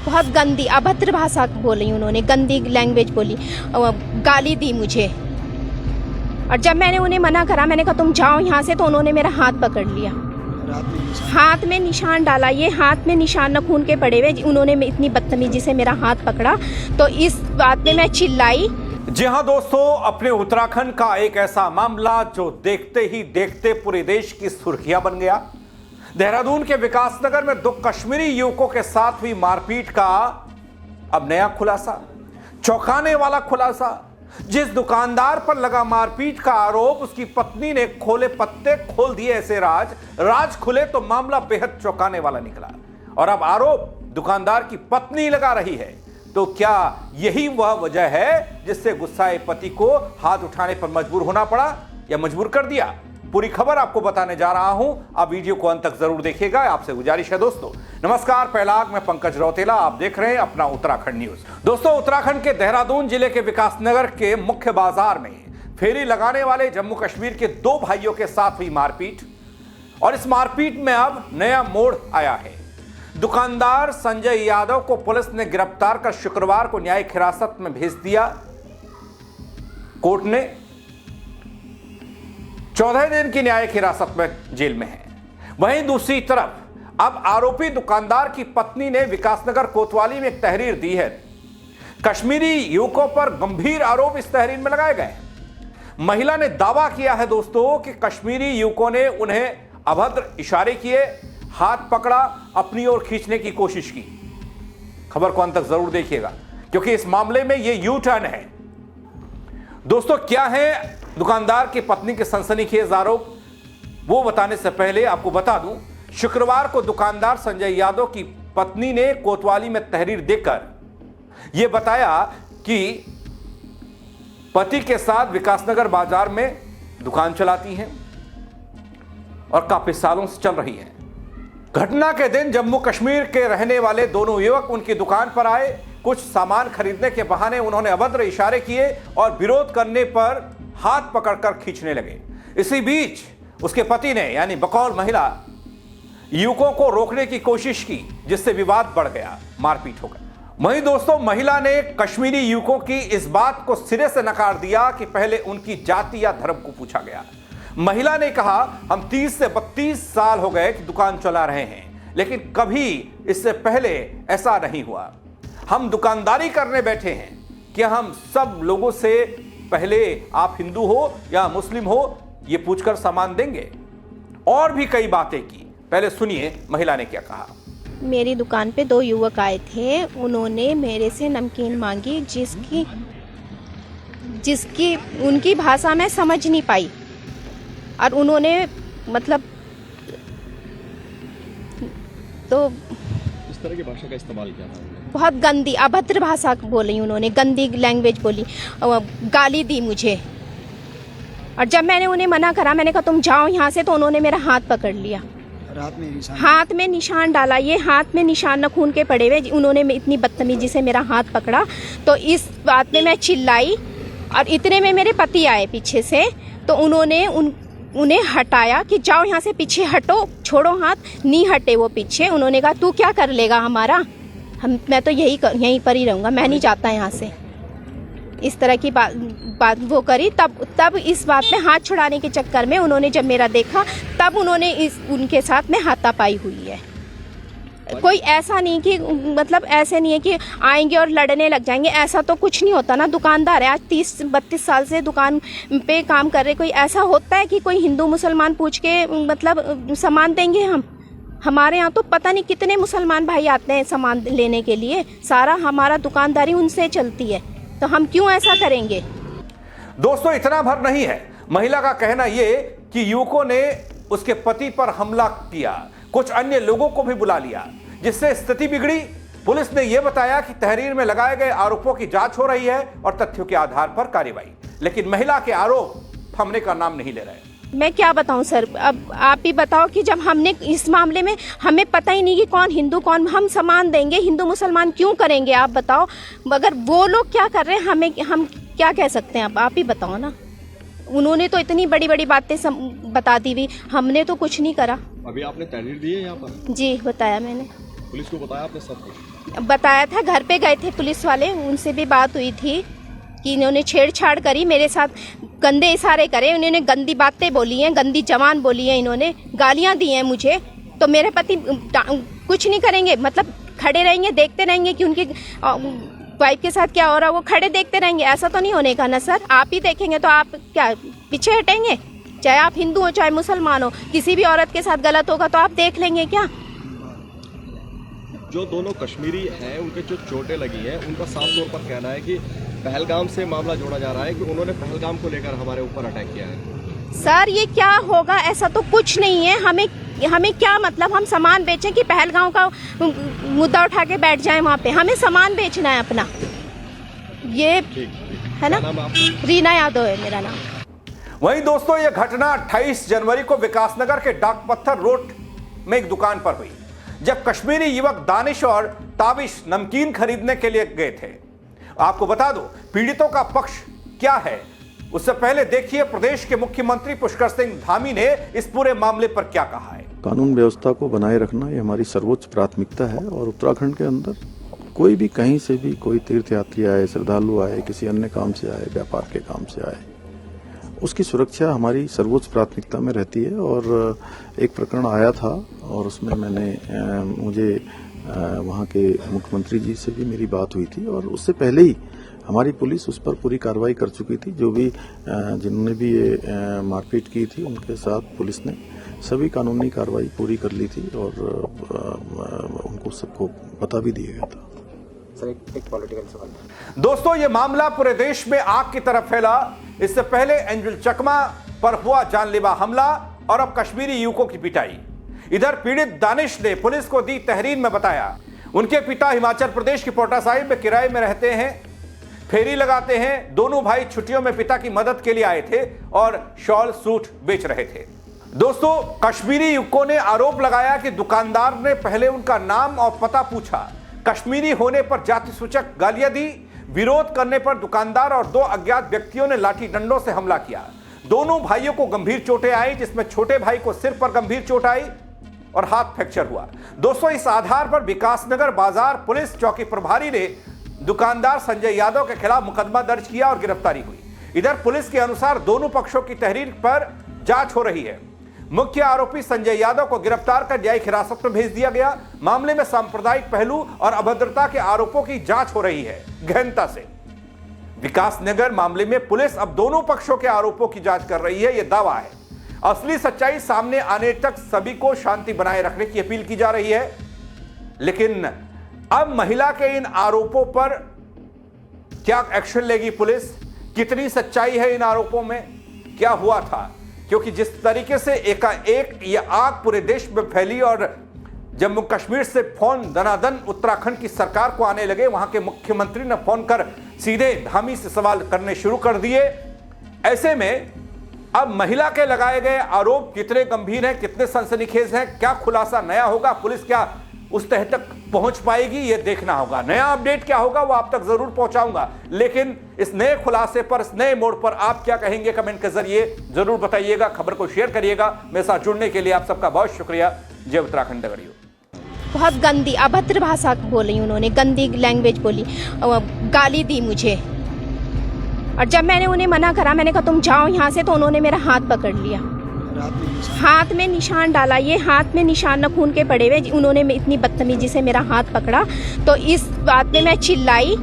बहुत गंदी अभद्र भाषा बोली उन्होंने, गंदी लैंग्वेज बोली, गाली दी मुझे। और जब मैंने उन्हें मना करा, मैंने कहा तुम जाओ यहाँ से, तो उन्होंने मेरा हाथ पकड़ लिया, हाथ में निशान डाला। ये हाथ में निशान न खून के पड़े हुए, उन्होंने इतनी बदतमीजी से मेरा हाथ पकड़ा। तो इस बात पे मैं चिल्लाई। जी हां दोस्तों, अपने उत्तराखंड का एक ऐसा मामला जो देखते ही देखते पूरे देश की सुर्खियां बन गया। देहरादून के विकासनगर में 2 कश्मीरी युवकों के साथ हुई मारपीट का अब नया खुलासा, चौंकाने वाला खुलासा। जिस दुकानदार पर लगा मारपीट का आरोप, उसकी पत्नी ने खोले पत्ते खोल दिए ऐसे राज खुले तो मामला बेहद चौंकाने वाला निकला। और अब आरोप दुकानदार की पत्नी लगा रही है। तो क्या यही वह वजह है जिससे गुस्साए पति को हाथ उठाने पर मजबूर होना पड़ा या मजबूर कर दिया? पूरी खबर आपको बताने जा रहा हूं, आप वीडियो को अंत तक जरूर देखिएगा। आपसे गुजारिश है दोस्तों। नमस्कार, पहलाग मैं पंकज रौतेला, आप देख रहे हैं अपना उत्तराखंड न्यूज। दोस्तों, उत्तराखंड के देहरादून जिले के विकासनगर के मुख्य बाजार में फेरी लगाने वाले जम्मू कश्मीर के 2 भाइयों के साथ हुई मारपीट, और इस मारपीट में अब नया मोड़ आया है। दुकानदार संजय यादव को पुलिस ने गिरफ्तार कर शुक्रवार को न्यायिक हिरासत में भेज दिया। कोर्ट ने 14 दिन की न्यायिक हिरासत में जेल में है। वहीं दूसरी तरफ अब आरोपी दुकानदार की पत्नी ने विकासनगर कोतवाली में एक तहरीर दी है। कश्मीरी युवकों पर गंभीर आरोप इस तहरीर में लगाए गए। महिला ने दावा किया है दोस्तों कि कश्मीरी युवकों ने उन्हें अभद्र इशारे किए, हाथ पकड़ा, अपनी ओर खींचने की कोशिश की। खबर को अंत तक जरूर देखिएगा, क्योंकि इस मामले में यह यू टर्न है। दोस्तों, क्या है दुकानदार की पत्नी के सनसनीखेज आरोप, वो बताने से पहले आपको बता दूं, शुक्रवार को दुकानदार संजय यादव की पत्नी ने कोतवाली में तहरीर देकर यह बताया कि पति के साथ विकासनगर बाजार में दुकान चलाती हैं और काफी सालों से चल रही है। घटना के दिन जम्मू कश्मीर के रहने वाले दोनों युवक उनकी दुकान पर आए। कुछ सामान खरीदने के बहाने उन्होंने अभद्र इशारे किए और विरोध करने पर हाथ पकड़कर खींचने लगे। इसी बीच उसके पति ने यानी बकौल महिला युवकों को रोकने की कोशिश की, जिससे विवाद बढ़ गया, मारपीट हो गई। वहीं दोस्तों, महिला ने कश्मीरी युवकों की इस बात को सिरे से नकार दिया कि पहले उनकी जाति या धर्म को पूछा गया। महिला ने कहा, हम 30 से 32 साल हो गए कि दुकान चला रहे हैं, लेकिन कभी इससे पहले ऐसा नहीं हुआ। हम दुकानदारी करने बैठे हैं कि हम सब लोगों से पहले आप हिंदू हो या मुस्लिम हो ये पूछकर सामान देंगे। और भी कई बातें की। पहले सुनिए महिला ने क्या कहा। मेरी दुकान पे 2 युवक आए थे। उन्होंने मेरे से नमकीन मांगी, जिसकी उनकी भाषा मैं समझ नहीं पाई। और उन्होंने मतलब तो इस तरह की भाषा का इस्तेमाल किया था, बहुत गंदी अभद्र भाषा बोली उन्होंने, गंदी लैंग्वेज बोली, गाली दी मुझे। और जब मैंने उन्हें मना करा, मैंने कहा तुम जाओ यहाँ से, तो उन्होंने मेरा हाथ पकड़ लिया, हाथ में निशान डाला। ये हाथ में निशान न खून के पड़े हुए, उन्होंने इतनी बदतमीजी से मेरा हाथ पकड़ा। तो इस बात पे मैं चिल्लाई। और इतने में मेरे पति आए पीछे से, तो उन्होंने उन्हें हटाया कि जाओ यहाँ से, पीछे हटो, छोड़ो हाथ। नहीं हटे वो पीछे। उन्होंने कहा तू क्या कर लेगा हमारा, मैं तो यहीं पर ही रहूँगा, मैं नहीं जाता यहाँ से। इस तरह की बात वो करी। तब इस बात में हाथ छुड़ाने के चक्कर में उन्होंने जब मेरा देखा, तब उन्होंने उनके साथ में हाथापाई हुई है। कोई ऐसा नहीं कि मतलब ऐसे नहीं है कि आएंगे और लड़ने लग जाएंगे, ऐसा तो कुछ नहीं होता ना। दुकानदार है, आज 30-32 साल से दुकान पे काम कर रहे। कोई ऐसा होता है कि कोई हिंदू मुसलमान पूछ के मतलब सामान देंगे हम? हमारे यहाँ तो पता नहीं कितने मुसलमान भाई आते हैं सामान लेने के लिए। सारा हमारा दुकानदारी उनसे चलती है, तो हम क्यों ऐसा करेंगे? दोस्तों, इतना भर नहीं है। महिला का कहना यह कि युवकों ने उसके पति पर हमला किया, कुछ अन्य लोगों को भी बुला लिया, जिससे स्थिति बिगड़ी। पुलिस ने यह बताया कि तहरीर में लगाए गए आरोपों की जांच हो रही है और तथ्यों के आधार पर कार्रवाई। लेकिन महिला के आरोप थमने का नाम नहीं ले रहे। मैं क्या बताऊं सर, अब आप ही बताओ कि जब हमने इस मामले में हमें पता ही नहीं कि कौन हिंदू कौन, हम सामान देंगे, हिंदू मुसलमान क्यों करेंगे? आप बताओ। मगर वो लोग क्या कर रहे हैं, हम क्या कह सकते हैं? अब आप ही बताओ ना। उन्होंने तो इतनी बड़ी बड़ी बातें बता दी हुई, हमने तो कुछ नहीं करा। अभी आपने तहरीर दी है यहाँ पर? जी बताया मैंने। पुलिस को बताया आपने सब कुछ? बताया था, घर पे गए थे पुलिस वाले, उनसे भी बात हुई थी कि इन्होंने छेड़छाड़ करी मेरे साथ, गंदे इशारे करे, उन्होंने गंदी बातें बोली हैं, गंदी जबान बोली है, इन्होंने गालियां दी हैं मुझे। तो मेरे पति कुछ नहीं करेंगे, मतलब खड़े रहेंगे, देखते रहेंगे कि उनकी वाइफ के साथ क्या हो रहा है, वो खड़े देखते रहेंगे। ऐसा तो नहीं होने का ना सर। आप ही देखेंगे तो आप क्या पीछे हटेंगे? चाहे आप हिंदू हो चाहे मुसलमान हो, किसी भी औरत के साथ गलत होगा तो आप देख लेंगे क्या? जो दोनों कश्मीरी हैं उनके जो चोटें लगी हैं, उनका साफ तौर पर कहना है कि पहलगाम से मामला जोड़ा जा रहा है कि उन्होंने पहलगाम को लेकर हमारे ऊपर अटैक किया है। सर ये क्या होगा, ऐसा तो कुछ नहीं है। हमें क्या मतलब, हम सामान बेचें कि पहलगाम का मुद्दा उठा के बैठ जाएं वहाँ पे? हमें सामान बेचना है अपना। ये है ना, रीना यादव है मेरा नाम। वहीं दोस्तों ये घटना 28 जनवरी को विकासनगर के डाक पत्थर रोड में एक दुकान पर हुई, जब कश्मीरी युवक दानिश और ताबिश नमकीन खरीदने के लिए गए थे। आपको बता दो पीड़ितों का पक्ष क्या है, उससे पहले देखिए प्रदेश के मुख्यमंत्री पुष्कर सिंह धामी ने इस पूरे मामले पर क्या कहा है। कानून व्यवस्था को बनाए रखना ये हमारी सर्वोच्च प्राथमिकता है और उत्तराखंड के अंदर कोई भी कहीं से भी कोई तीर्थयात्री आए, श्रद्धालु आए, किसी अन्य काम से आए, व्यापार के काम से आए, उसकी सुरक्षा हमारी सर्वोच्च प्राथमिकता में रहती है। और एक प्रकरण आया था और उसमें मुझे वहाँ के मुख्यमंत्री जी से भी मेरी बात हुई थी और उससे पहले ही हमारी पुलिस उस पर पूरी कार्रवाई कर चुकी थी। जो भी जिन्होंने भी ये मारपीट की थी उनके साथ पुलिस ने सभी कानूनी कार्रवाई पूरी कर ली थी और उनको सबको बता भी दिया गया था। सर एक पॉलिटिकल सवाल। दोस्तों ये मामला पूरे देश में आग की तरफ फैला। इससे पहले एंजल चकमा पर हुआ जानलेवा हमला और अब कश्मीरी युवकों की पिटाई। इधर पीड़ित दानिश ने पुलिस को दी तहरीर में बताया उनके पिता हिमाचल प्रदेश के पोटा साहिब में किराए में रहते हैं, फेरी लगाते हैं। दोनों भाई छुट्टियों में पिता की मदद के लिए आए थे और शॉल सूट बेच रहे थे। दोस्तों कश्मीरी युवकों ने आरोप लगाया कि दुकानदार ने पहले उनका नाम और पता पूछा, कश्मीरी होने पर जाति सूचक गालियां दी। विरोध करने पर दुकानदार और दो अज्ञात व्यक्तियों ने लाठी डंडों से हमला किया। दोनों भाइयों को गंभीर चोटें आई, जिसमें छोटे भाई को सिर पर गंभीर चोट आई और हाथ फ्रैक्चर हुआ। दोस्तों इस आधार पर विकासनगर बाजार पुलिस चौकी प्रभारी ने दुकानदार संजय यादव के खिलाफ मुकदमा दर्ज किया और गिरफ्तारी हुई। इधर पुलिस के अनुसार दोनों पक्षों की तहरीर पर जांच हो रही है। मुख्य आरोपी संजय यादव को गिरफ्तार कर न्यायिक हिरासत में भेज दिया गया। मामले में सांप्रदायिक पहलू और अभद्रता के आरोपों की जांच हो रही है गहनता से। विकासनगर मामले में पुलिस अब दोनों पक्षों के आरोपों की जांच कर रही है, यह दावा है। असली सच्चाई सामने आने तक सभी को शांति बनाए रखने की अपील की जा रही है। लेकिन अब महिला के इन आरोपों पर क्या एक्शन लेगी पुलिस? कितनी सच्चाई है इन आरोपों में? क्या हुआ था? क्योंकि जिस तरीके से एकाएक ये आग पूरे देश में फैली और जम्मू कश्मीर से फोन दनादन उत्तराखंड की सरकार को आने लगे, वहां के मुख्यमंत्री ने फोन कर सीधे धामी से सवाल करने शुरू कर दिए। ऐसे में अब महिला के लगाए गए आरोप कितने गंभीर हैं, कितने सनसनीखेज हैं, क्या खुलासा नया होगा, पुलिस क्या उस तह तक पहुंच पाएगी, यह देखना होगा। नया अपडेट क्या होगा वो आप तक जरूर पहुंचाऊंगा। लेकिन इस नए खुलासे पर, इस नए मोड़ पर आप क्या कहेंगे कमेंट के जरिए जरूर बताइएगा। खबर को शेयर करिएगा। मेरे साथ जुड़ने के लिए आप सबका बहुत शुक्रिया। जय उत्तराखंड डगड़ियों। बहुत गंदी अभद्र भाषा बोली उन्होंने, गंदी लैंग्वेज बोली, गाली दी मुझे। और जब मैंने उन्हें मना करा, मैंने कहा तुम जाओ यहाँ से, तो उन्होंने मेरा हाथ पकड़ लिया, हाथ में निशान डाला। ये हाथ में निशान न खून के पड़े हुए। उन्होंने इतनी बदतमीजी से मेरा हाथ पकड़ा तो इस बात में मैं चिल्लाई।